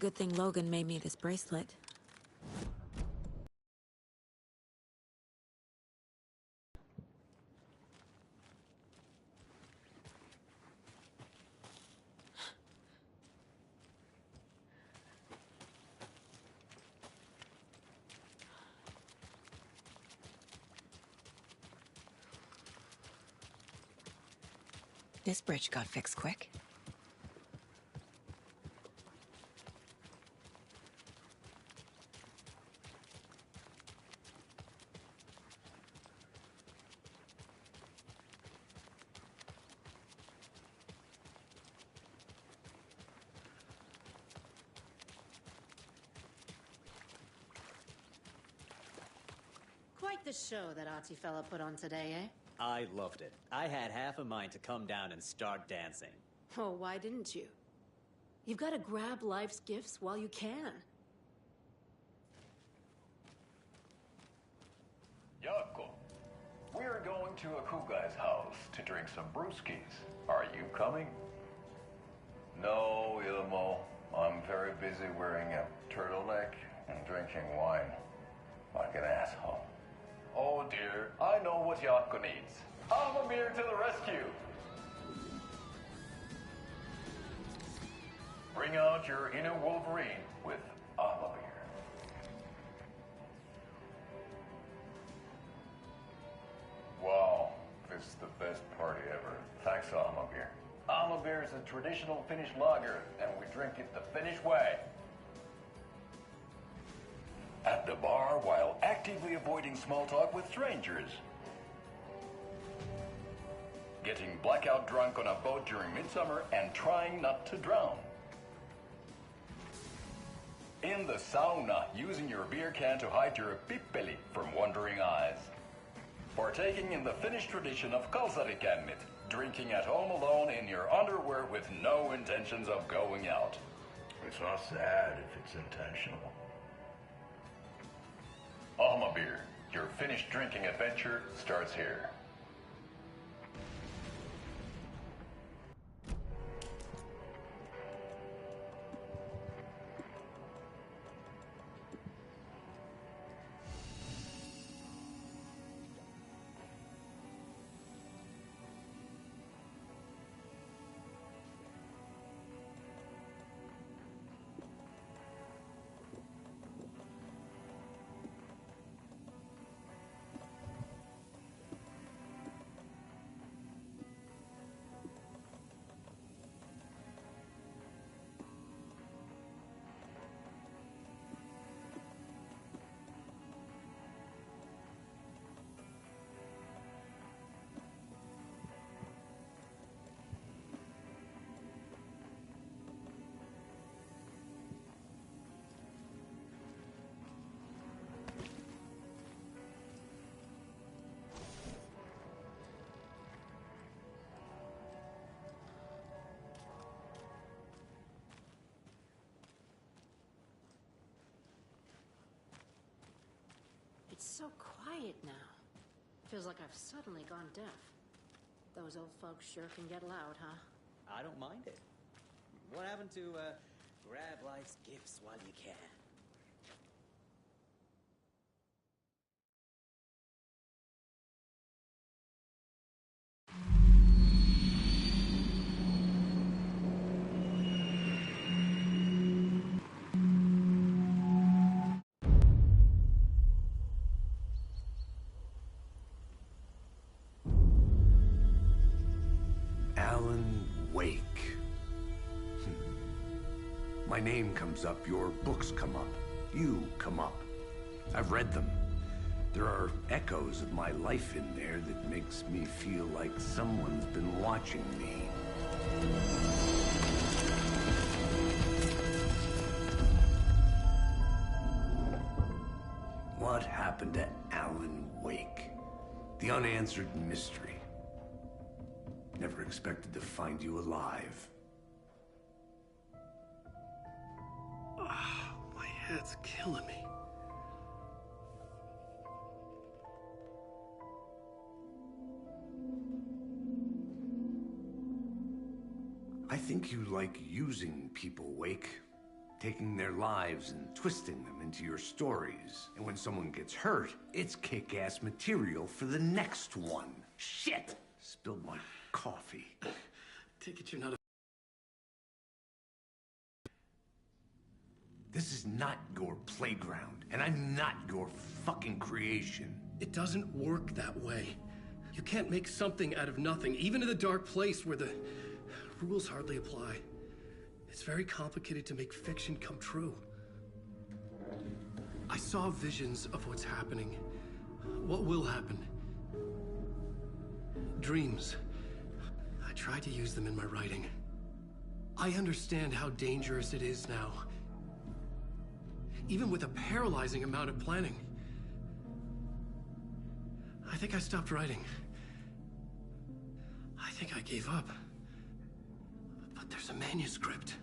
Good thing Logan made me this bracelet. This bridge got fixed quick. Quite the show that artsy fella put on today, eh? I loved it. I had half a mind to come down and start dancing. Oh, why didn't you? You've got to grab life's gifts while you can. Jaakko, we're going to Akugai's house to drink some brewskis. Are you coming? No, Ilmo. I'm very busy wearing a turtleneck and drinking wine like an asshole. Oh dear, I know what Jaakko needs. Amamir to the rescue! Bring out your inner Wolverine with Amamir. Wow, this is the best party ever. Thanks, Amamir. Amamir is a traditional Finnish lager, and we drink it the Finnish way. At the bar while actively avoiding small talk with strangers. Getting blackout drunk on a boat during midsummer and trying not to drown. In the sauna, using your beer can to hide your pippeli from wandering eyes. Partaking in the Finnish tradition of kalsarikännit, drinking at home alone in your underwear with no intentions of going out. It's not sad if it's intentional. Amabir, your Finnish drinking adventure starts here. It's so quiet now. Feels like I've suddenly gone deaf. Those old folks sure can get loud, huh? I don't mind it. What happened to, grab life's gifts while you can? Alan Wake. My name comes up, your books come up, you come up. I've read them. There are echoes of my life in there that makes me feel like someone's been watching me. What happened to Alan Wake? The unanswered mystery. Never expected to find you alive. My head's killing me. I think you like using people, Wake. taking their lives and twisting them into your stories. And when someone gets hurt, it's kick-ass material for the next one. Shit! Spilled my coffee. Take it you're not a... This is not your playground, and I'm not your fucking creation. It doesn't work that way. You can't make something out of nothing, even in the dark place where the rules hardly apply. It's very complicated to make fiction come true. I saw visions of what's happening, what will happen. Dreams. I tried to use them in my writing. I understand how dangerous it is now. Even with a paralyzing amount of planning. I think I stopped writing. I think I gave up. But there's a manuscript.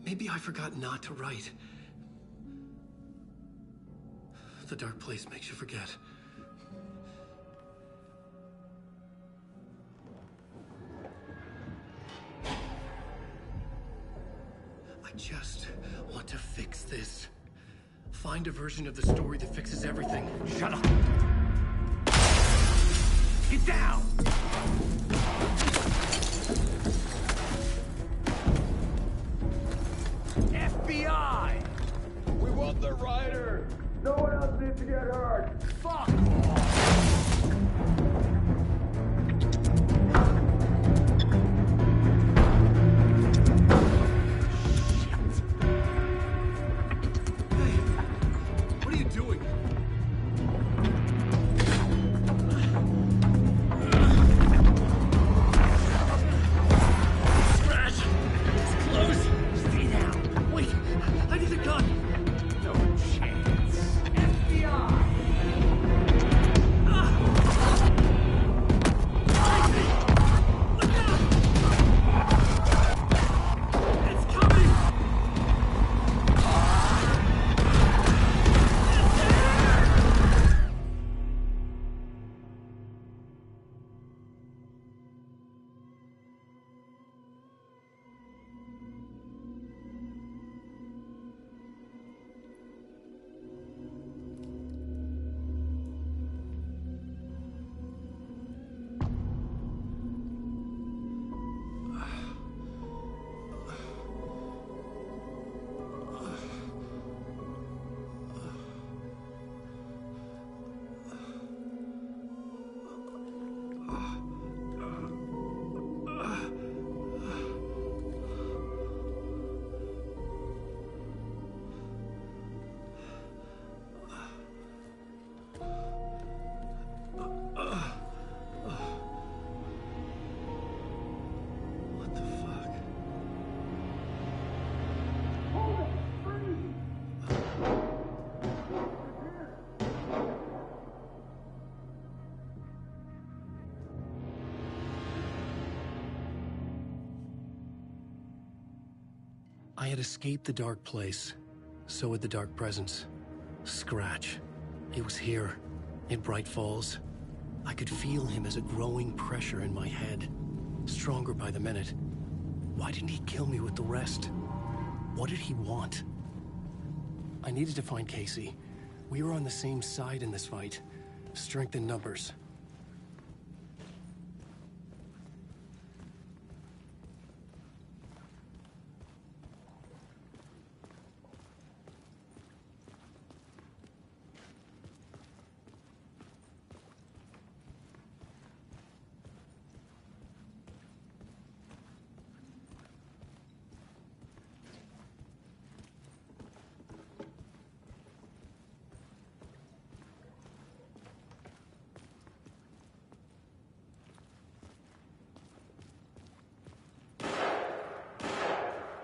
Maybe I forgot not to write. The dark place makes you forget. I just want to fix this. Find a version of the story that fixes everything. Shut up! Get down! FBI! We want the rider! No one else needs to get hurt! Fuck! What are you doing? Scratch! It's close! Stay down! Wait! I need a gun! No chance! FBI! It's coming! What the fuck? I had escaped the dark place. So had the dark presence. Scratch. It was here, in Bright Falls. I could feel him as a growing pressure in my head. Stronger by the minute. Why didn't he kill me with the rest? What did he want? I needed to find Casey. We were on the same side in this fight. Strength in numbers.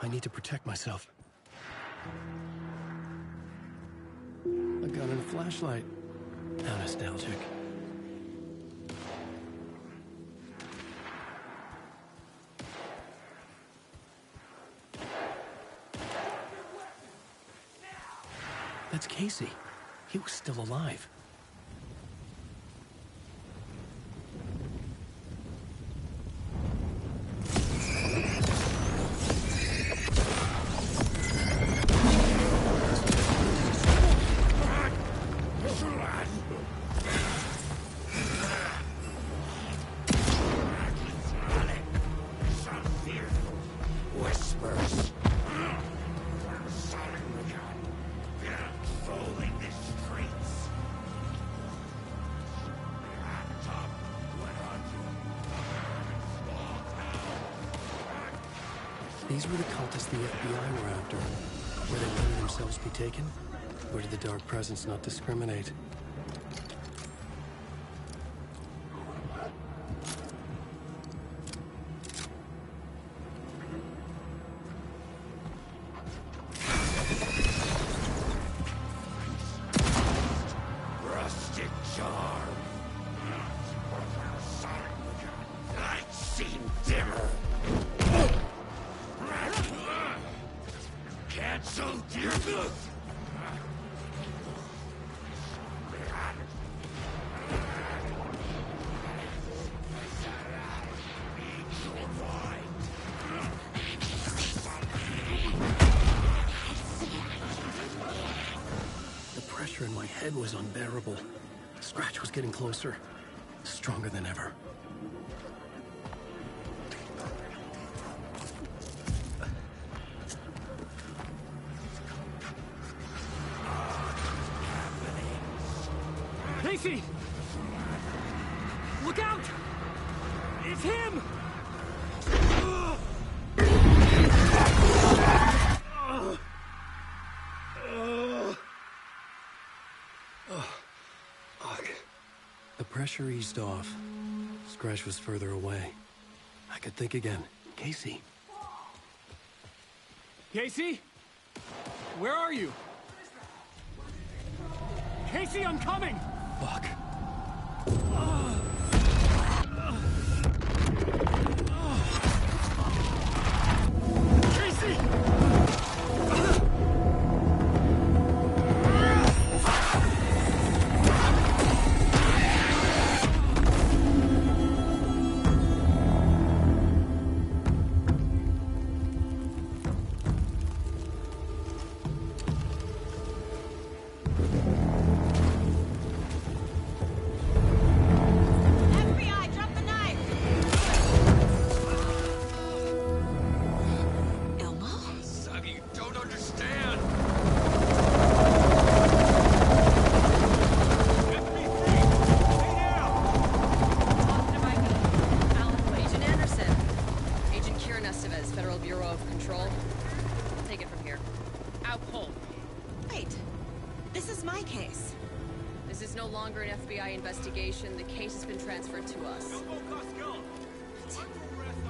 I need to protect myself. A gun and a flashlight. How nostalgic. That's Casey. He was still alive. These were the cultists the FBI were after. Were they letting themselves be taken? Or did the Dark Presence not discriminate? Rusted charm. Light seem dimmer. Cancelled your move. The pressure in my head was unbearable. Scratch was getting closer, stronger than ever. Casey! Look out! It's him! The pressure eased off. Scratch was further away. I could think again. Casey. Casey? Where are you? Casey, I'm coming! Fuck. Casey! FBI, drop the knife! Elmo? Suggy, you don't understand. Agent Anderson. Agent Kieran Estevez, Federal Bureau of Control. I'll take it from here. Out cold. Wait. This is my case. This is no longer an FBI investigation. The case has been transferred to us.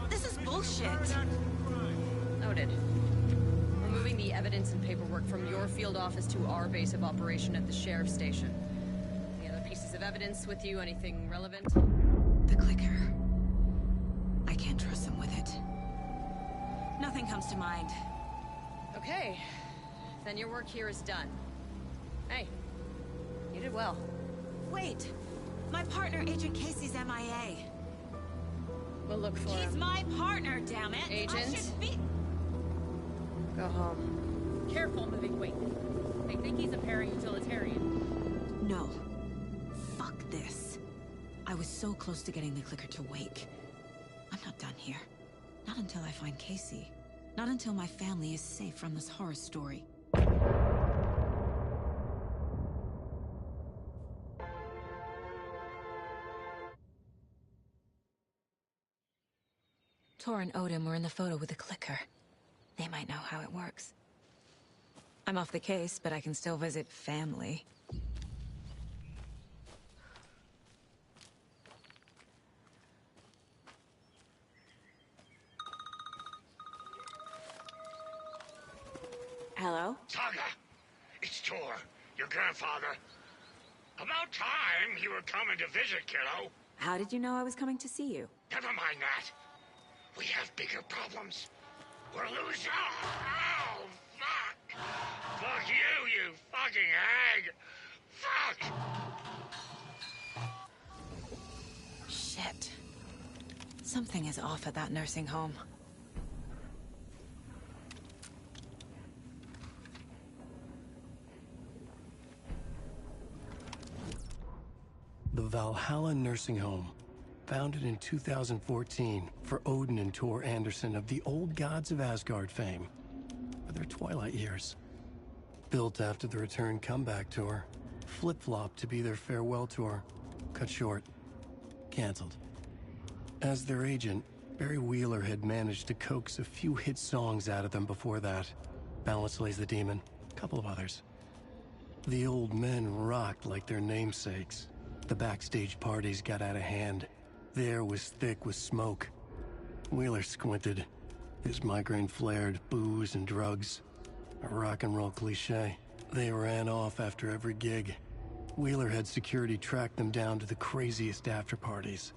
This is bullshit. Noted. We're moving the evidence and paperwork from your field office to our base of operation at the sheriff's station. Any other pieces of evidence with you? Anything relevant? The clicker. I can't trust them with it. Nothing comes to mind. Okay. Then your work here is done. Hey. You did well. Wait. My partner, Agent Casey's MIA. We'll look for He's him. my partner, damn it! I Agent? should be... Go home. Careful moving weight. They think he's a para-utilitarian. No. Fuck this. I was so close to getting the clicker to wake. I'm not done here. Not until I find Casey. Not until my family is safe from this horror story. Tor and Odin were in the photo with the clicker. They might know how it works. I'm off the case, but I can still visit family. Hello? Saga, it's Tor, your grandfather. About time you were coming to visit, kiddo. How did you know I was coming to see you? Never mind that. We have bigger problems. We're losing. Oh, fuck! Fuck you, you fucking hag! Fuck! Shit. Something is off at that nursing home. The Valhalla Nursing Home. Founded in 2014 for Odin and Tor Anderson of the Old Gods of Asgard fame. For their twilight years. Built after the return comeback tour. Flip-flopped to be their farewell tour. Cut short. Cancelled. As their agent, Barry Wheeler had managed to coax a few hit songs out of them before that. Balance Lays the Demon, a couple of others. The old men rocked like their namesakes. The backstage parties got out of hand. The air was thick with smoke. Wheeler squinted. His migraine flared, booze and drugs. A rock and roll cliche. They ran off after every gig. Wheeler had security track them down to the craziest after parties.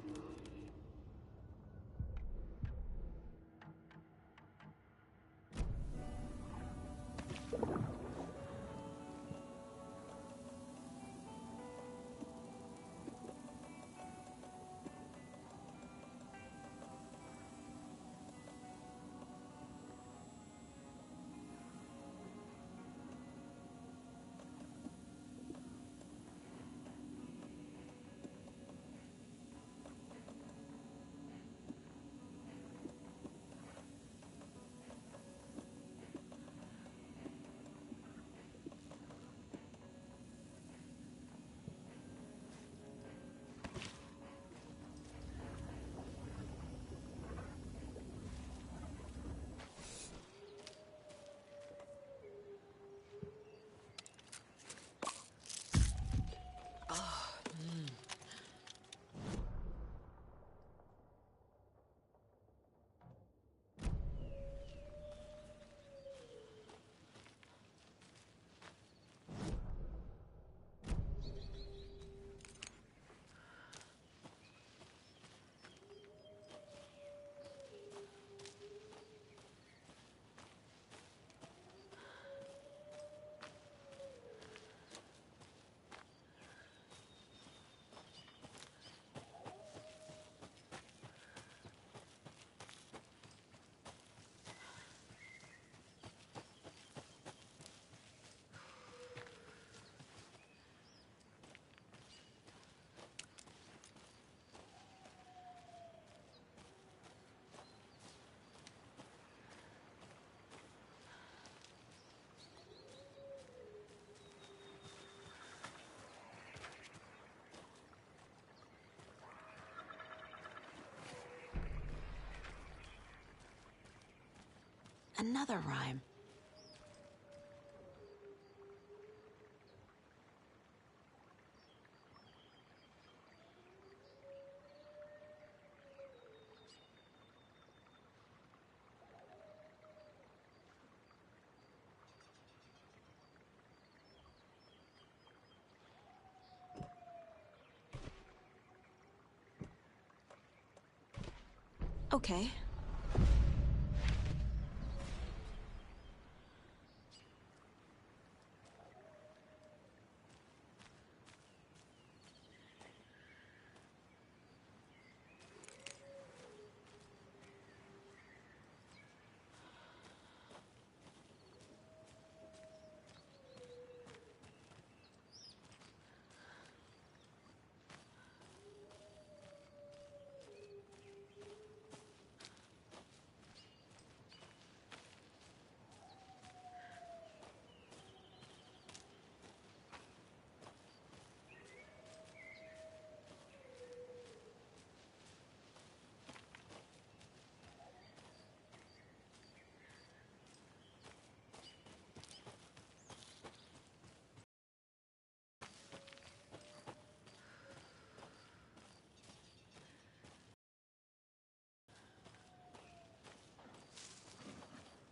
Another rhyme. Okay.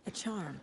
A charm.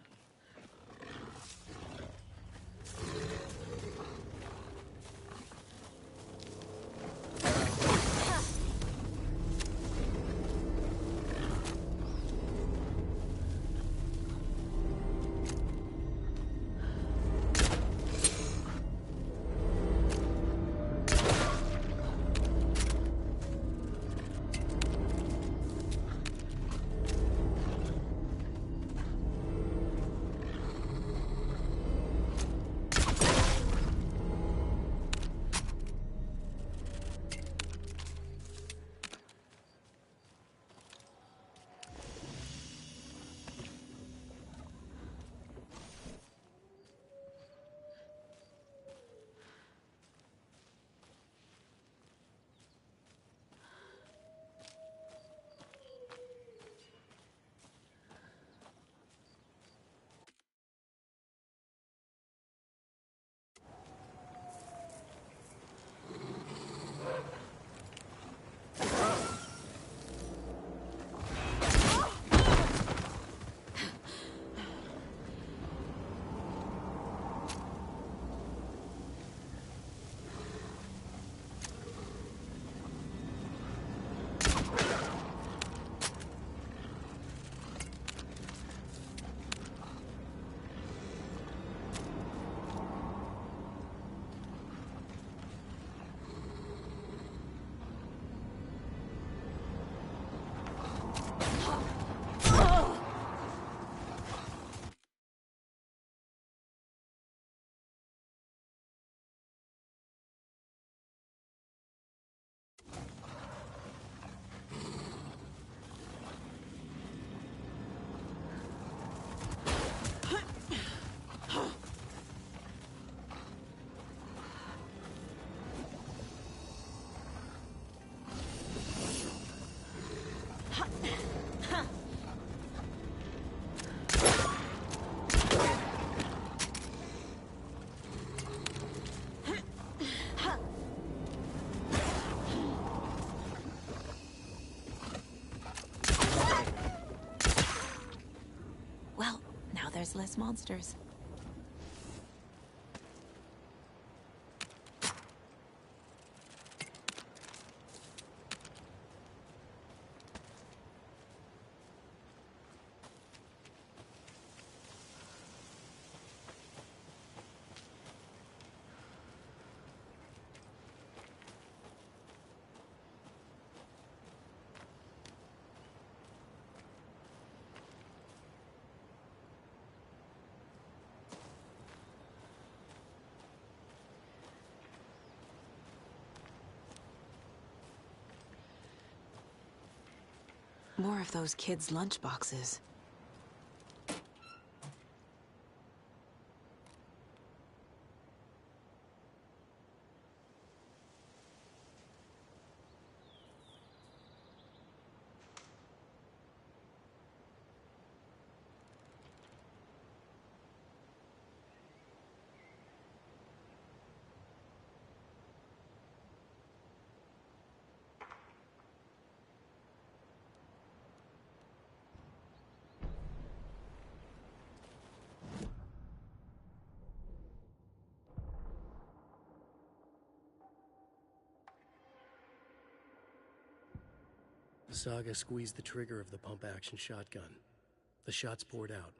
less monsters. More of those kids' lunchboxes. Saga squeezed the trigger of the pump-action shotgun. The shots poured out.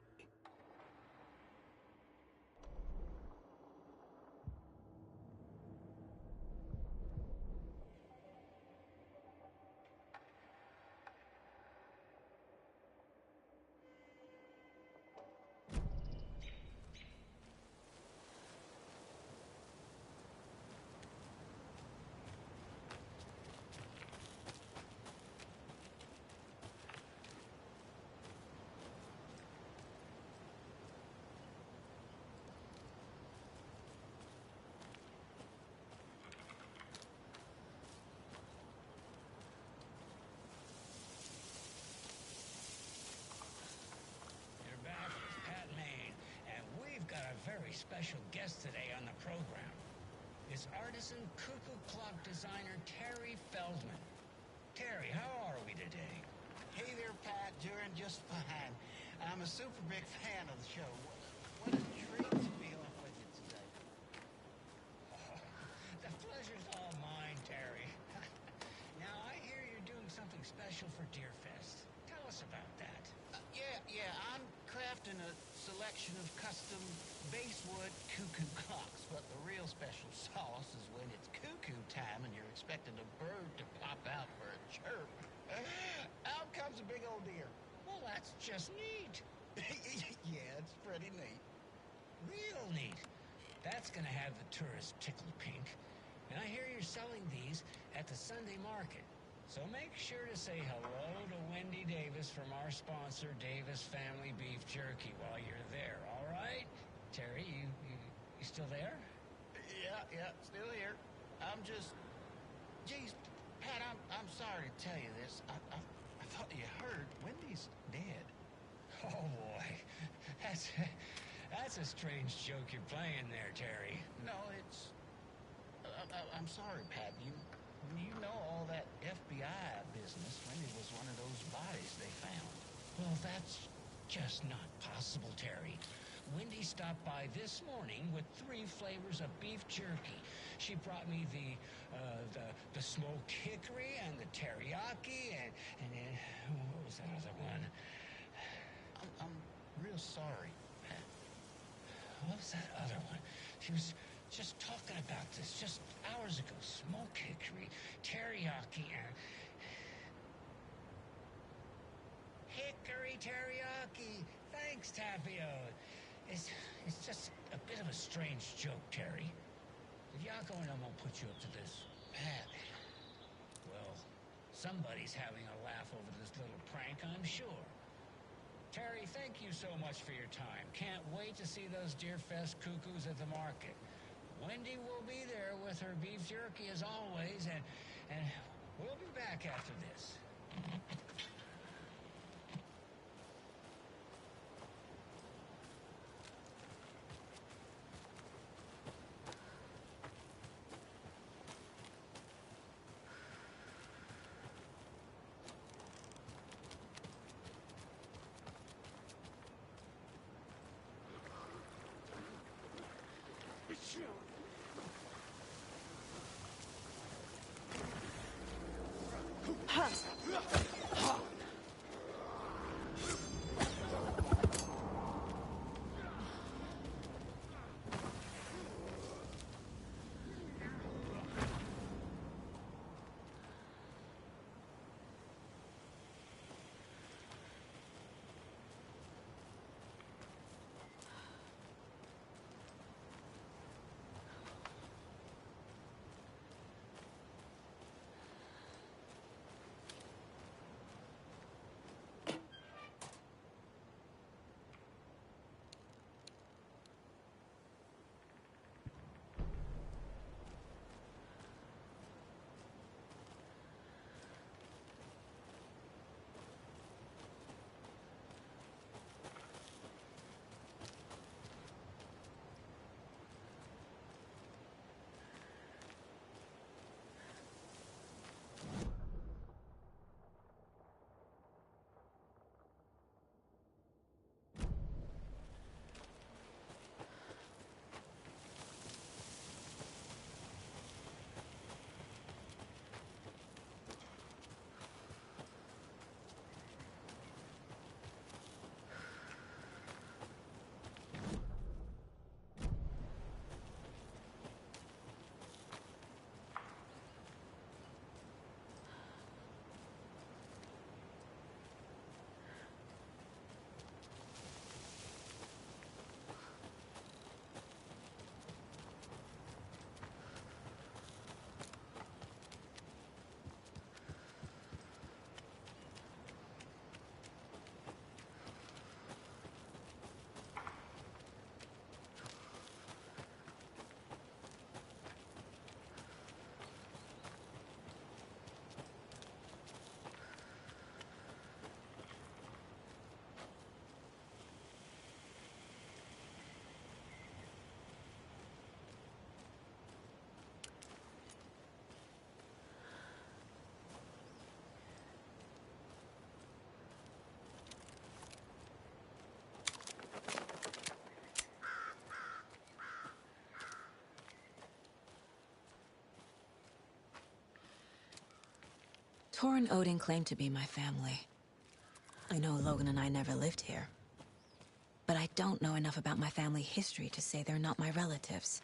Special guest today on the program is artisan cuckoo clock designer Terry Feldman. Terry, how are we today? Hey there, Pat. Doing just fine. I'm a super big fan of the show. What a treat to be on with you today. Oh, the pleasure's all mine, Terry. Now, I hear you're doing something special for Deerfest. Tell us about that. Yeah, I'm crafting a selection of custom basswood cuckoo clocks, but the real special sauce is when it's cuckoo time and you're expecting a bird to pop out for a chirp. Out comes a big old deer. Well, that's just neat. Yeah, it's pretty neat. Real neat. That's gonna have the tourists tickle pink. And I hear you're selling these at the Sunday market. So make sure to say hello to Wendy Davis from our sponsor, Davis Family Beef Jerky, while you're there, all right? Terry, you still there? Yeah, still here. I'm just... Geez, Pat, I'm sorry to tell you this. I thought you heard Wendy's dead. Oh, boy. That's a strange joke you're playing there, Terry. No, it's... I'm sorry, Pat. You know all that FBI business. Wendy was one of those bodies they found. Well, that's just not possible, Terry. Wendy stopped by this morning with 3 flavors of beef jerky. She brought me the smoked hickory and the teriyaki and then what was that other one? I'm real sorry, Pat. What was that other one? She was just talking about this just hours ago. Smoked hickory, teriyaki, and... Hickory teriyaki! Thanks, Tapio. It's just a bit of a strange joke, Terry. If Yako and I won't put you up to this, Pat. Well, somebody's having a laugh over this little prank, I'm sure. Terry, thank you so much for your time. Can't wait to see those Deerfest cuckoos at the market. Wendy will be there with her beef jerky as always, and we'll be back after this. Tor and Odin claim to be my family. I know Logan and I never lived here. But I don't know enough about my family history to say they're not my relatives.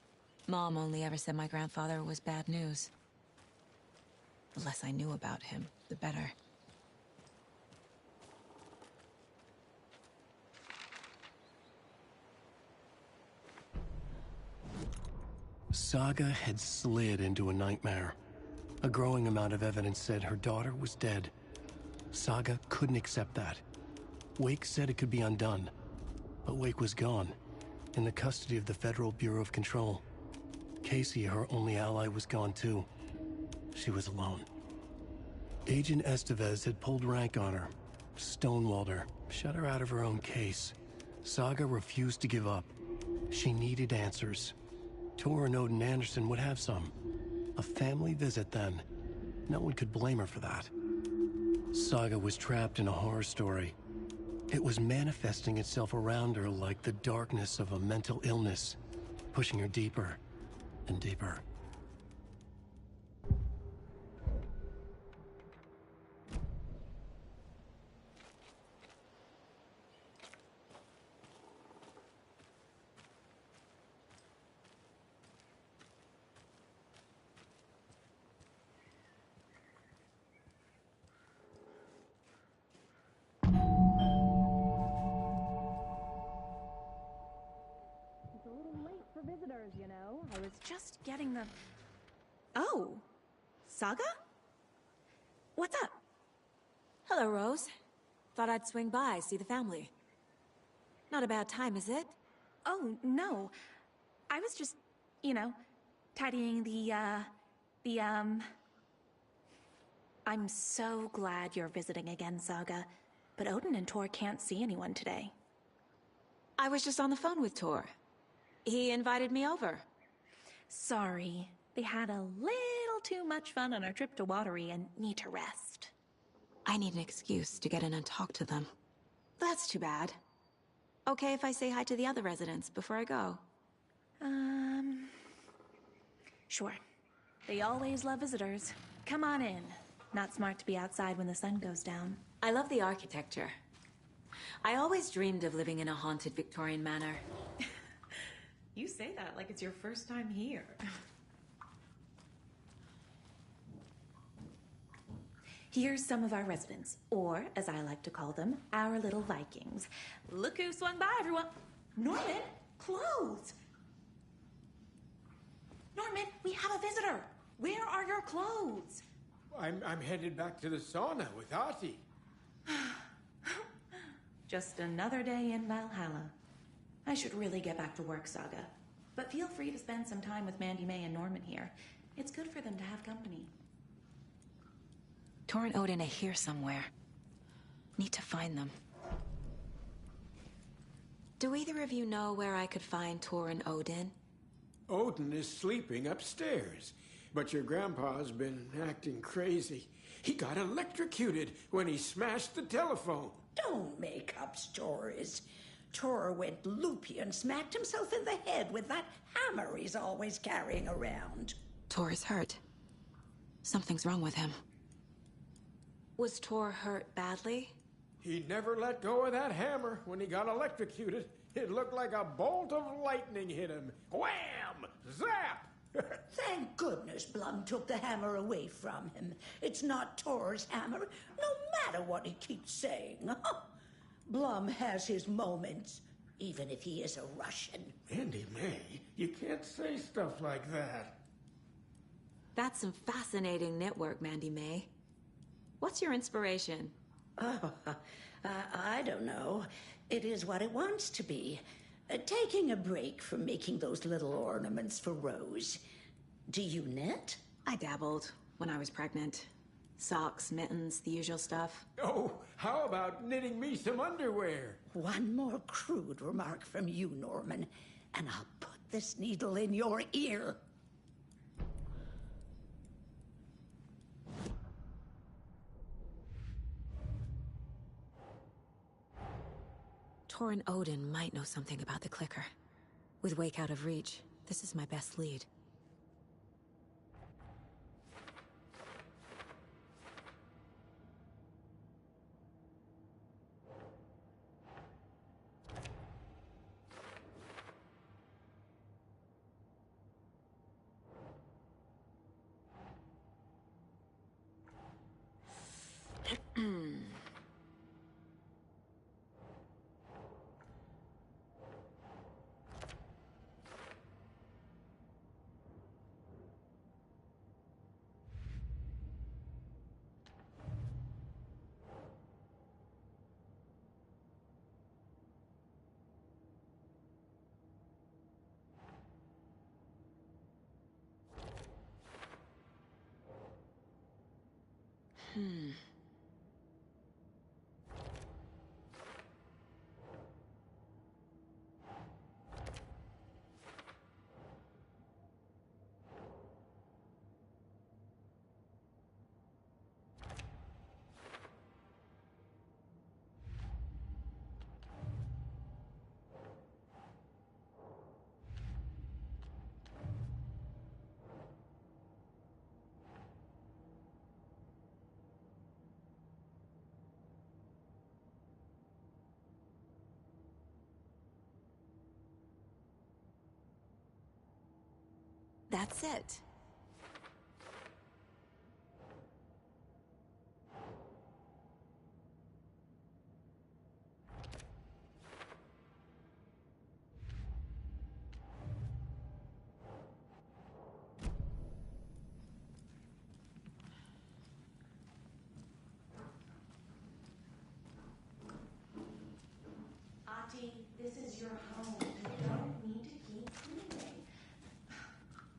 Mom only ever said my grandfather was bad news. The less I knew about him, the better. Saga had slid into a nightmare. A growing amount of evidence said her daughter was dead. Saga couldn't accept that. Wake said it could be undone. But Wake was gone, in the custody of the Federal Bureau of Control. Casey, her only ally, was gone too. She was alone. Agent Estevez had pulled rank on her, stonewalled her, shut her out of her own case. Saga refused to give up. She needed answers. Tor and Odin Anderson would have some. A family visit, then. No one could blame her for that. Saga was trapped in a horror story. It was manifesting itself around her like the darkness of a mental illness, pushing her deeper and deeper. Visitors, you know. I was just getting the... Oh, Saga? What's up? Hello, Rose. Thought I'd swing by, see the family. Not a bad time, is it? Oh, no. I was just, you know, tidying I'm so glad you're visiting again, Saga. But Odin and Tor can't see anyone today. I was just on the phone with Tor. He invited me over. Sorry. They had a little too much fun on our trip to Watery and need to rest. I need an excuse to get in and talk to them. That's too bad. Okay if I say hi to the other residents before I go? Sure. They always love visitors. Come on in. Not smart to be outside when the sun goes down. I love the architecture. I always dreamed of living in a haunted Victorian manor. You say that like it's your first time here. Here's some of our residents, or as I like to call them, our little Vikings. Look who swung by, everyone. Norman, clothes. Norman, we have a visitor. Where are your clothes? I'm headed back to the sauna with Ahti. Just another day in Valhalla. I should really get back to work, Saga. But feel free to spend some time with Mandy May and Norman here. It's good for them to have company. Tor and Odin are here somewhere. Need to find them. Do either of you know where I could find Tor and Odin? Odin is sleeping upstairs, but your grandpa's been acting crazy. He got electrocuted when he smashed the telephone. Don't make up stories. Tor went loopy and smacked himself in the head with that hammer he's always carrying around. Tor is hurt. Something's wrong with him. Was Tor hurt badly? He never let go of that hammer when he got electrocuted. It looked like a bolt of lightning hit him. Wham! Zap! Thank goodness Blum took the hammer away from him. It's not Tor's hammer, no matter what he keeps saying. Blum has his moments, even if he is a Russian. Mandy May, you can't say stuff like that. That's some fascinating network, Mandy May. What's your inspiration? Oh, I don't know. It is what it wants to be. Taking a break from making those little ornaments for Rose. Do you knit? I dabbled when I was pregnant. Socks, mittens, the usual stuff. Oh, how about knitting me some underwear? One more crude remark from you, Norman, and I'll put this needle in your ear. Tor and Odin might know something about the clicker. With Wake out of reach, this is my best lead. That's it. Auntie, this is your home. You don't need to keep cleaning.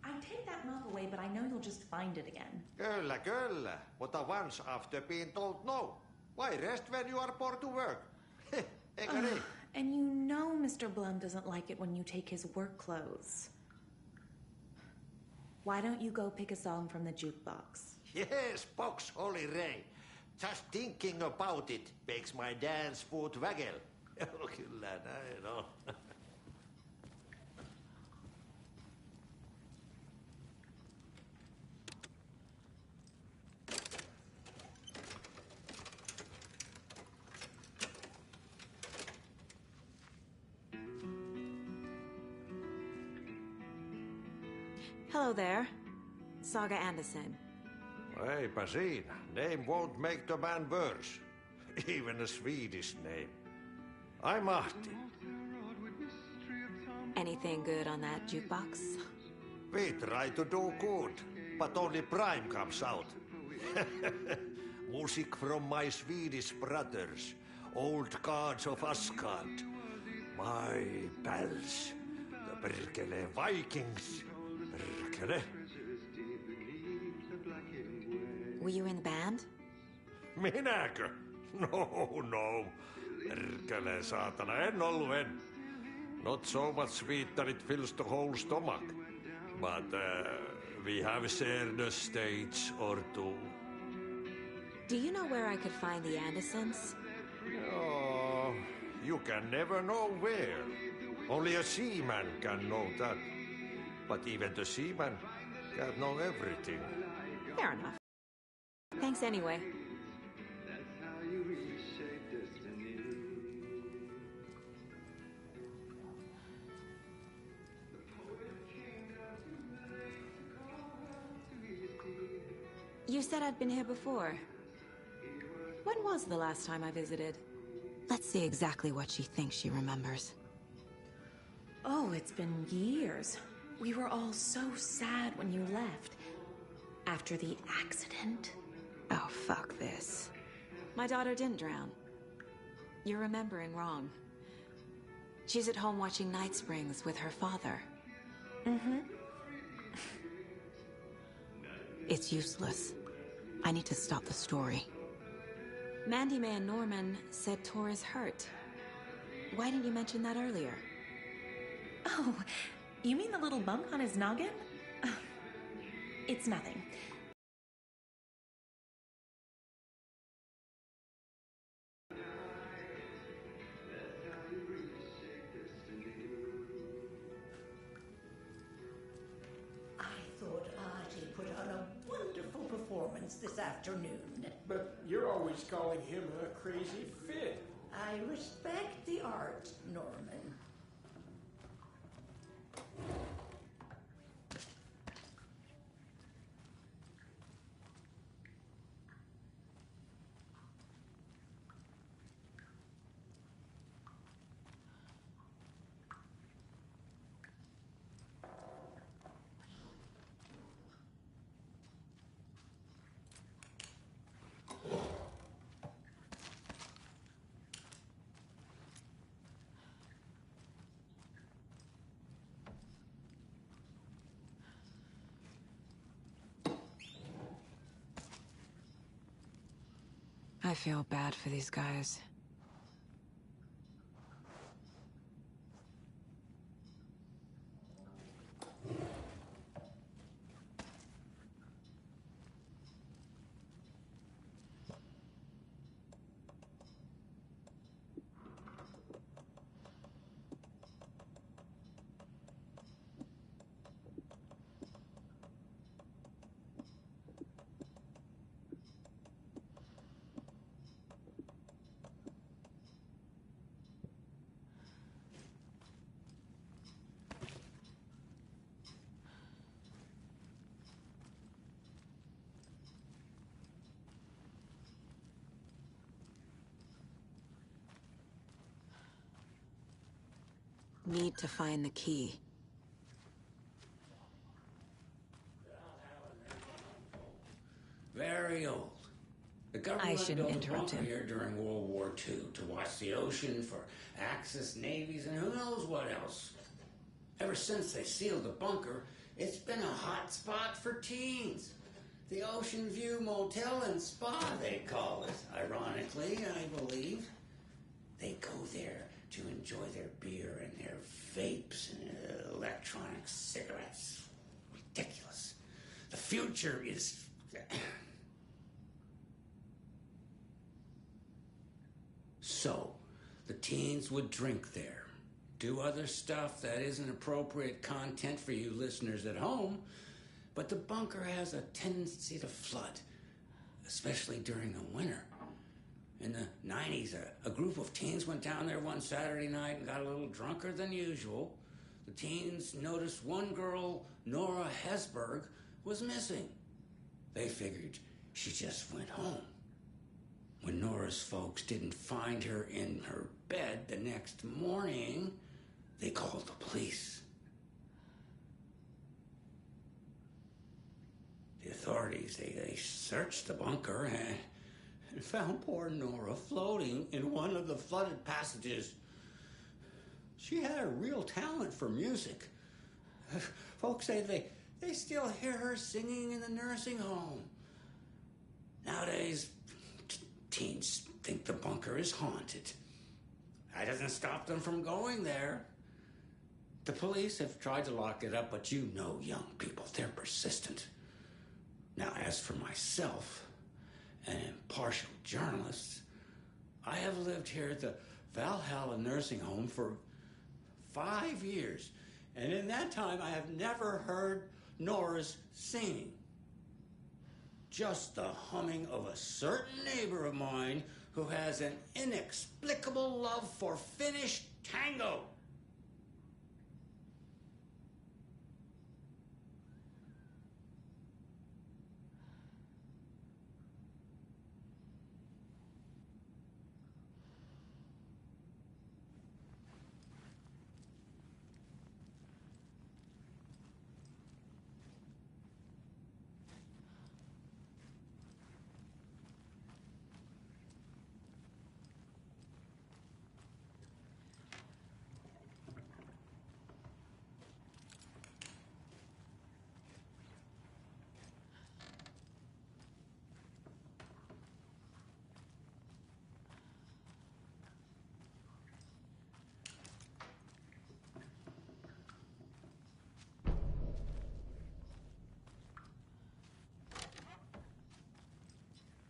I take that mop away, but I know you'll just find it again. Kyllä, kyllä. Mutta once after being told no. Why rest when you are bored to work? Eikö niin? And you know Mr. Blum doesn't like it when you take his work clothes. Why don't you go pick a song from the jukebox? Yes, box Olli Ray. Just thinking about it makes my dance foot waggle. Kyllä näin on. Hello there. Saga Anderson. Eipä siinä. Name won't make the man worse. Even a Swedish name. I'm Ahti. Anything good on that jukebox? We try to do good, but only Prime comes out. Music from my Swedish brothers, old gods of Asgard. My pals, the perkele Vikings. Perkele. Were you in the band? Minäkö? No. Perkele saatana, en ollut en. Not so much sweet that it fills the whole stomach. But we have shared a stage or two. Do you know where I could find the Andersons? Oh, you can never know where. Only a seaman can know that. But even the seaman can't know everything. Fair enough. Thanks anyway. You said I'd been here before. When was the last time I visited? Let's see exactly what she thinks she remembers. Oh, it's been years. We were all so sad when you left. After the accident. Oh, fuck this. My daughter didn't drown. You're remembering wrong. She's at home watching Night Springs with her father. Mm-hmm. It's useless. I need to stop the story. Mandy May and Norman said Tor is hurt. Why didn't you mention that earlier? Oh, you mean the little bump on his noggin? It's nothing. This afternoon. But you're always calling him a crazy fit. I respect the art, Norman. I feel bad for these guys. need to find the key. Very old. The government shouldn't built a interrupt bunker him. here during World War II to watch the ocean for Axis navies and who knows what else. Ever since they sealed the bunker, it's been a hot spot for teens. The Ocean View Motel and Spa, they call it. Ironically, I believe. They go there to enjoy their beer and their vapes and electronic cigarettes. Ridiculous. The future is... So, the teens would drink there, do other stuff that isn't appropriate content for you listeners at home, but the bunker has a tendency to flood, especially during the winter. In the 90s, a group of teens went down there one Saturday night and got a little drunker than usual. The teens noticed one girl, Nora Hesberg, was missing. They figured she just went home. When Nora's folks didn't find her in her bed the next morning, they called the police. The authorities, they searched the bunker and found poor Nora floating in one of the flooded passages. She had a real talent for music. Folks say they still hear her singing in the nursing home. Nowadays, teens think the bunker is haunted. That doesn't stop them from going there. The police have tried to lock it up, but you know young people, they're persistent. Now, as for myself, an impartial journalist, I have lived here at the Valhalla nursing home for 5 years, and in that time I have never heard Nora's singing. Just the humming of a certain neighbor of mine who has an inexplicable love for Finnish tango.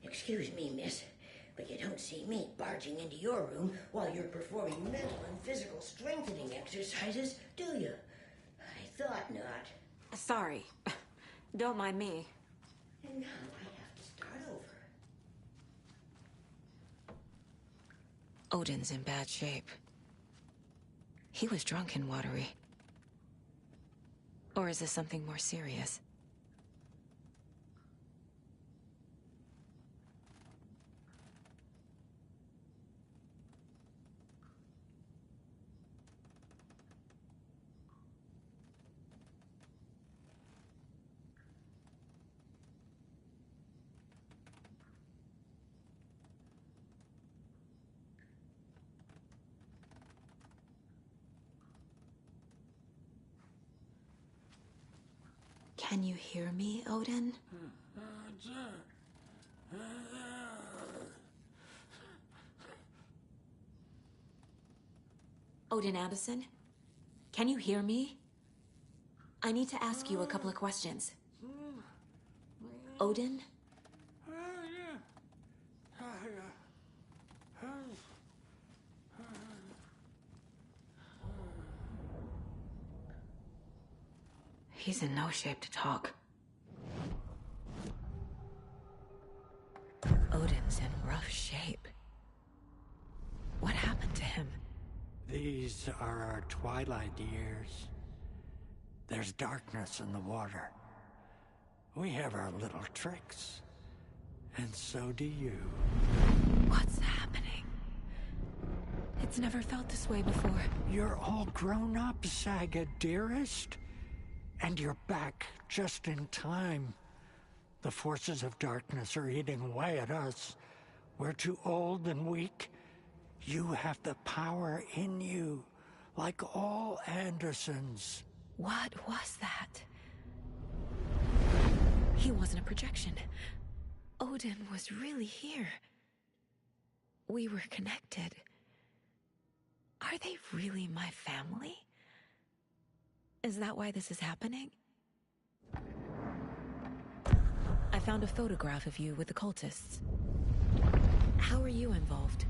Excuse me, miss, but you don't see me barging into your room while you're performing mental and physical strengthening exercises, do you? I thought not. Sorry. Don't mind me. And now I have to start over. Odin's in bad shape. He was drunk and watery. Or is this something more serious? Can you hear me, Odin? Odin Addison? Can you hear me? I need to ask you a couple of questions. Odin? He's in no shape to talk. Odin's in rough shape. What happened to him? These are our twilight years. There's darkness in the water. We have our little tricks. And so do you. What's happening? It's never felt this way before. You're all grown up, Saga, dearest. And you're back just in time. The forces of darkness are eating away at us. We're too old and weak. You have the power in you, like all Andersons. What was that? He wasn't a projection. Odin was really here. We were connected. Are they really my family? Is that why this is happening? I found a photograph of you with the cultists. How are you involved?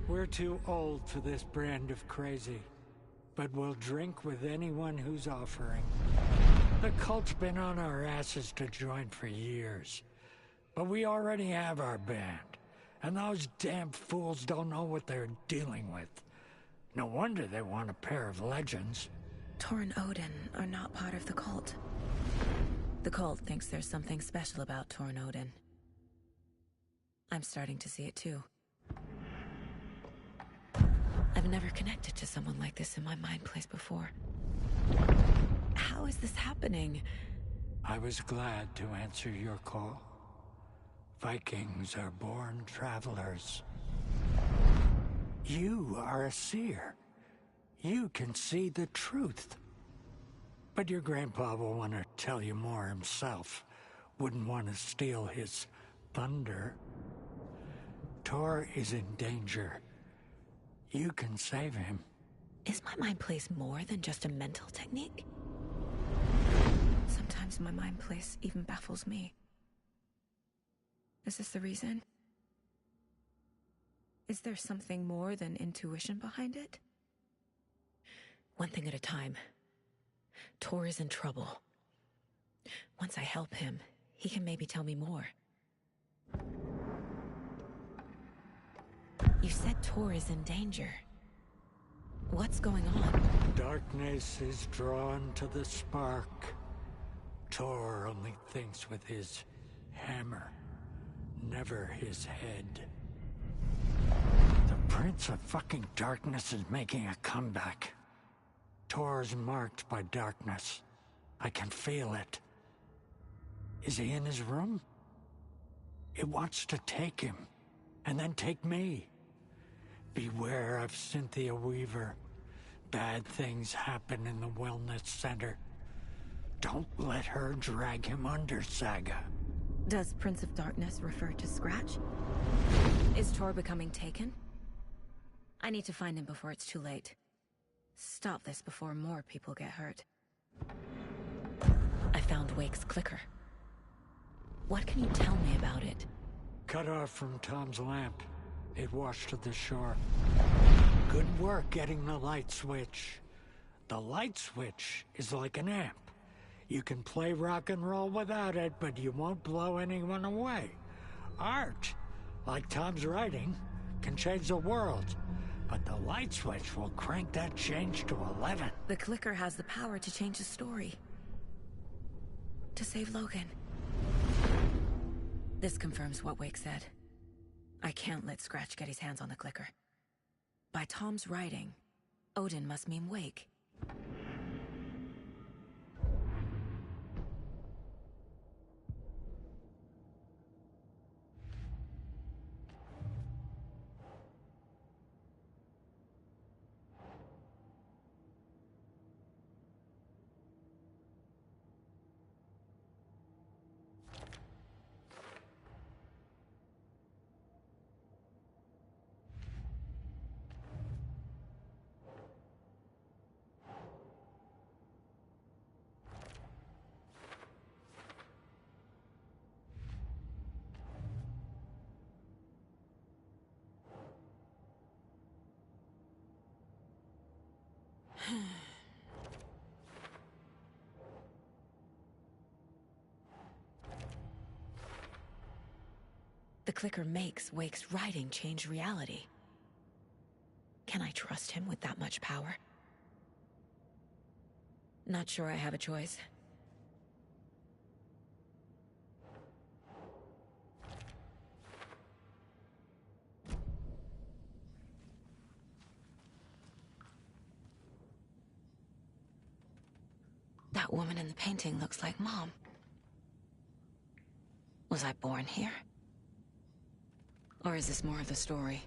We're too old for this brand of crazy, but we'll drink with anyone who's offering. The cult's been on our asses to join for years, but we already have our band, and those damn fools don't know what they're dealing with. No wonder they want a pair of legends. Tor and Odin are not part of the cult. The cult thinks there's something special about Tor and Odin. I'm starting to see it too. I've never connected to someone like this in my mind place before. How is this happening? I was glad to answer your call. Vikings are born travelers. You are a seer. You can see the truth. But your grandpa will want to tell you more himself. Wouldn't want to steal his thunder. Tor is in danger. You can save him. Is my mind place more than just a mental technique? Sometimes my mind place even baffles me. Is this the reason? Is there something more than intuition behind it? One thing at a time. Tor is in trouble. Once I help him, he can maybe tell me more. You said Tor is in danger. What's going on? Darkness is drawn to the spark. Tor only thinks with his hammer, never his head. The Prince of fucking Darkness is making a comeback. Tor's marked by darkness. I can feel it. Is he in his room? It wants to take him, and then take me. Beware of Cynthia Weaver. Bad things happen in the wellness center. Don't let her drag him under, Saga. Does Prince of Darkness refer to Scratch? Is Tor becoming taken? I need to find him before it's too late. Stop this before more people get hurt. I found Wake's clicker. What can you tell me about it? Cut off from Tom's lamp. It washed to the shore. Good work getting the light switch. The light switch is like an amp. You can play rock and roll without it, but you won't blow anyone away. Art, like Tom's writing, can change the world. But the light switch will crank that change to 11. The clicker has the power to change the story. To save Logan. This confirms what Wake said. I can't let Scratch get his hands on the clicker. By Tom's writing, Odin must mean Wake. The clicker makes Wake's writing change reality. Can I trust him with that much power? Not sure I have a choice. That woman in the painting looks like Mom. Was I born here? Or is this more of the story?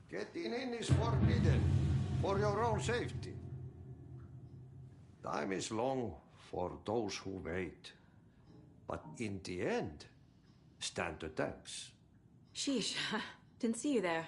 Getting in is forbidden, for your own safety. Time is long for those who wait, but in the end, stand the thanks. Sheesh, didn't see you there.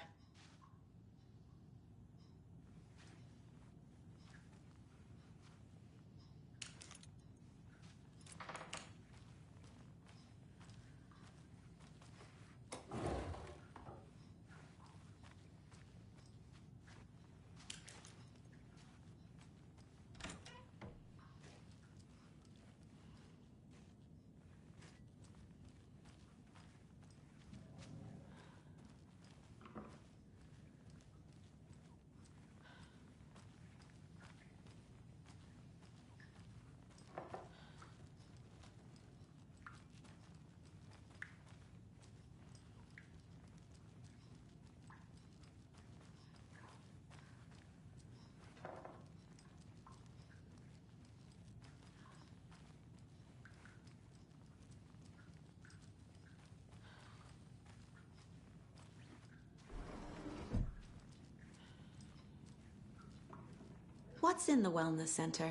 What's in the wellness center?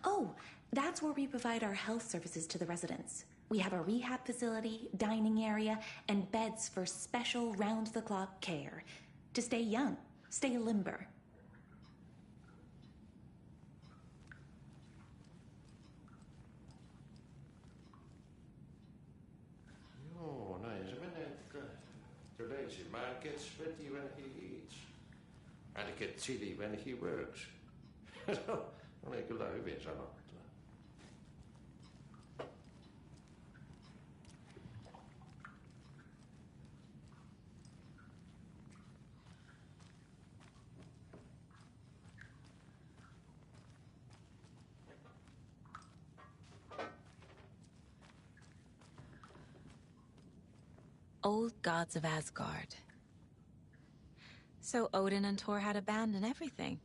Oh, that's where we provide our health services to the residents. We have a rehab facility, dining area, and beds for special round-the-clock care. To stay young, stay limber. Joo, näin se menee. The lazy man gets sweaty when he eats. And gets chilly when he works. Oli kyllä hyvin sanottu. Old gods of Asgard. So Odin and Thor had a band and everything.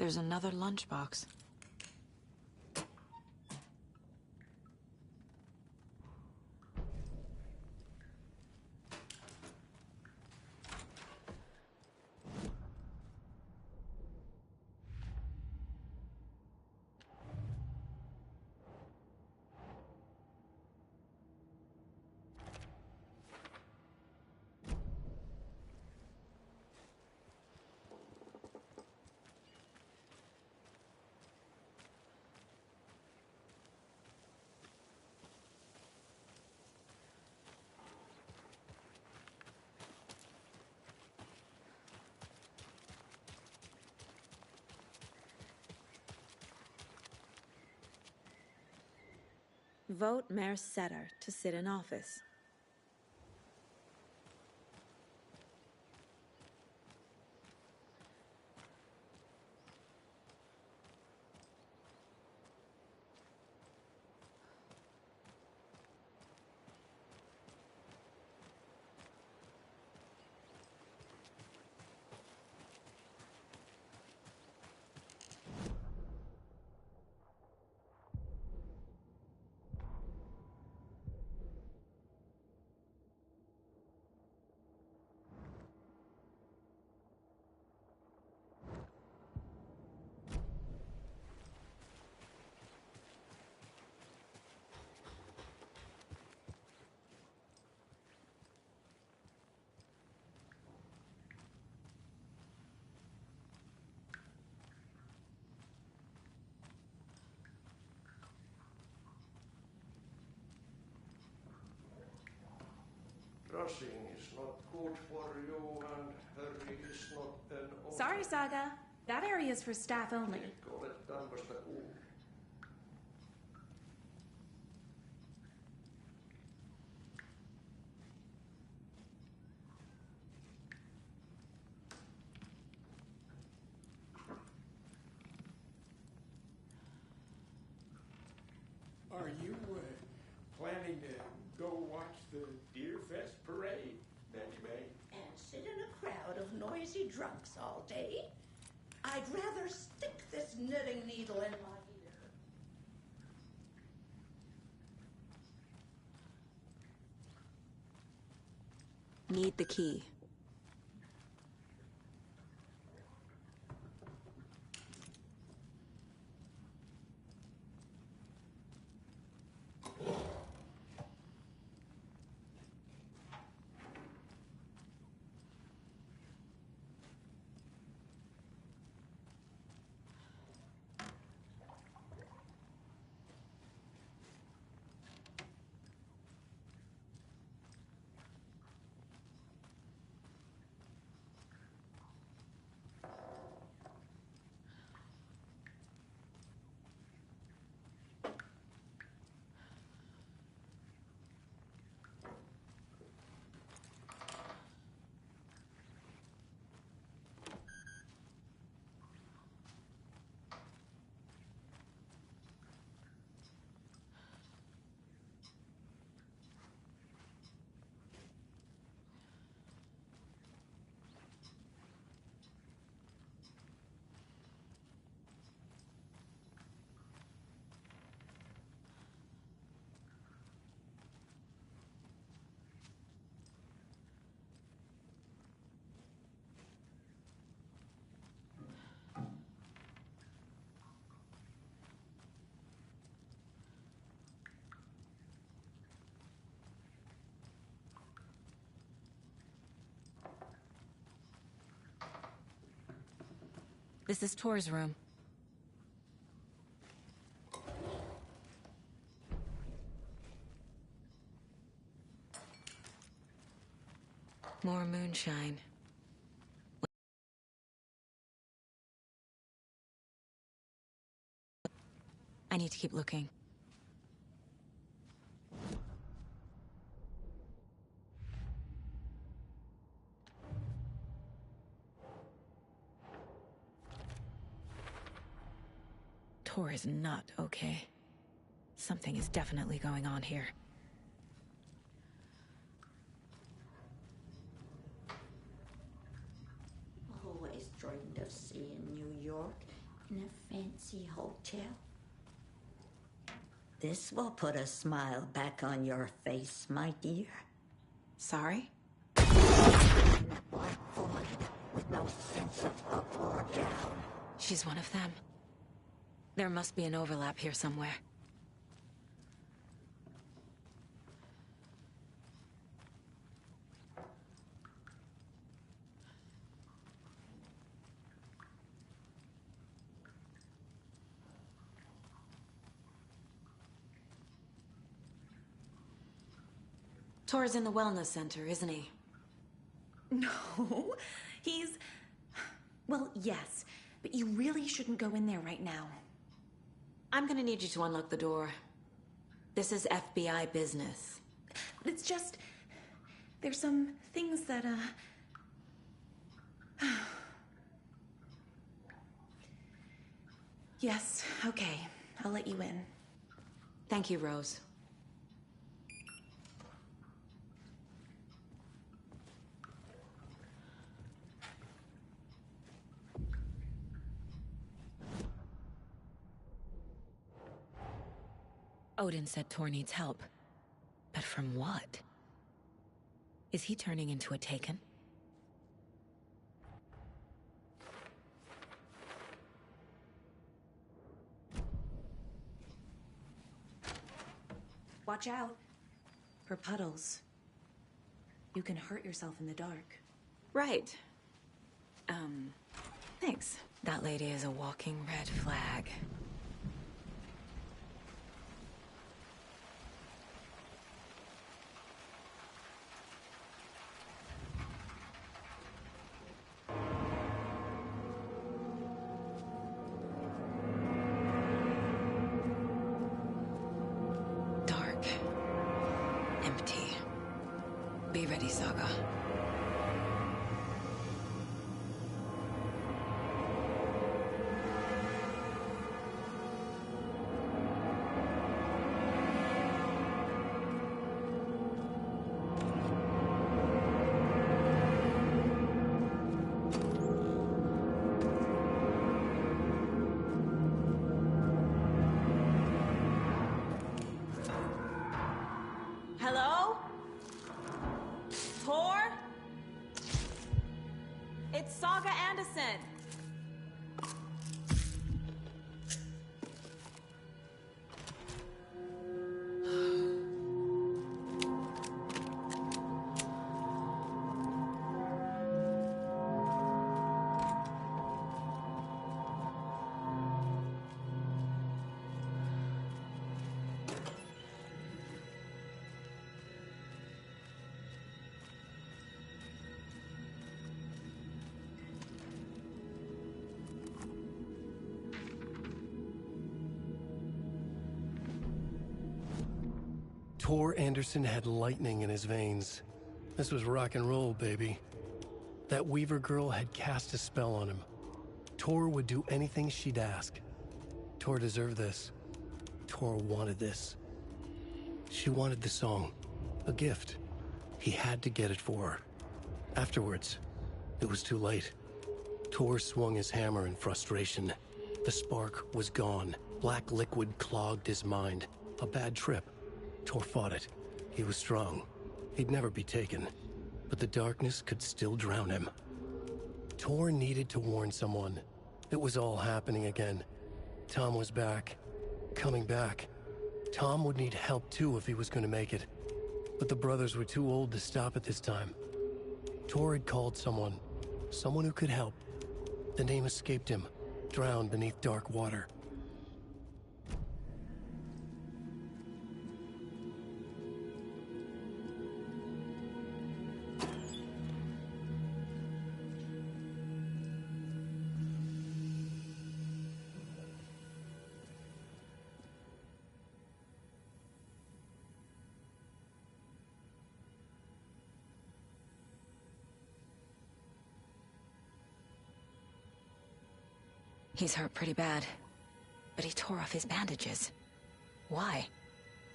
There's another lunchbox. Vote Mayor Setter to sit in office. Rushing is not good for you, and hurry is not an option. Sorry, Saga. That area is for staff only. Eikö ole tämmöistä kuullut? Are you planning to go watch the Deer Fest parade, Nanny May? And sit in a crowd of noisy drunks all day? I'd rather stick this knitting needle in my ear. Need the key. This is Tor's room. More moonshine. I need to keep looking. Tor is not okay. Something is definitely going on here. Always dreamed of seeing New York. in a fancy hotel. This will put a smile back on your face, my dear. Sorry? In a black woman with no sense of up or down. She's one of them. There must be an overlap here somewhere. Tor's in the wellness center, isn't he? No, he's... Well, yes, but you really shouldn't go in there right now. I'm gonna need you to unlock the door. This is FBI business. It's just... There's some things that, Yes, okay. I'll let you in. Thank you, Rose. Odin said Tor needs help. But from what? Is he turning into a Taken? Watch out for puddles. You can hurt yourself in the dark. Right. Thanks. That lady is a walking red flag. Dark. Empty. Be ready, Saga. Hello? Tor? It's Saga Anderson. Tor Anderson had lightning in his veins. This was rock and roll, baby. That Weaver girl had cast a spell on him. Tor would do anything she'd ask. Tor deserved this. Tor wanted this. She wanted the song. A gift. He had to get it for her. Afterwards, it was too late. Tor swung his hammer in frustration. The spark was gone. Black liquid clogged his mind. A bad trip. Tor fought it. He was strong. He'd never be taken. But the darkness could still drown him. Tor needed to warn someone. It was all happening again. Tom was back. Coming back. Tom would need help too if he was going to make it. But the brothers were too old to stop it this time. Tor had called someone. Someone who could help. The name escaped him. Drowned beneath dark water. He's hurt pretty bad, but he tore off his bandages. Why?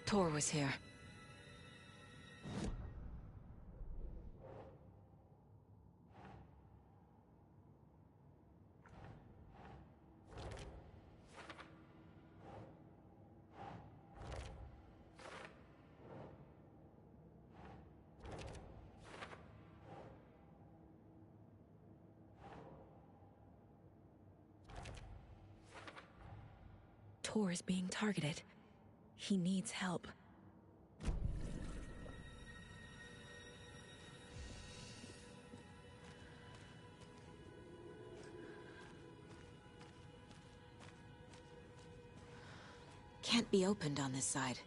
Tor was here. Tor is being targeted. He needs help. Can't be opened on this side.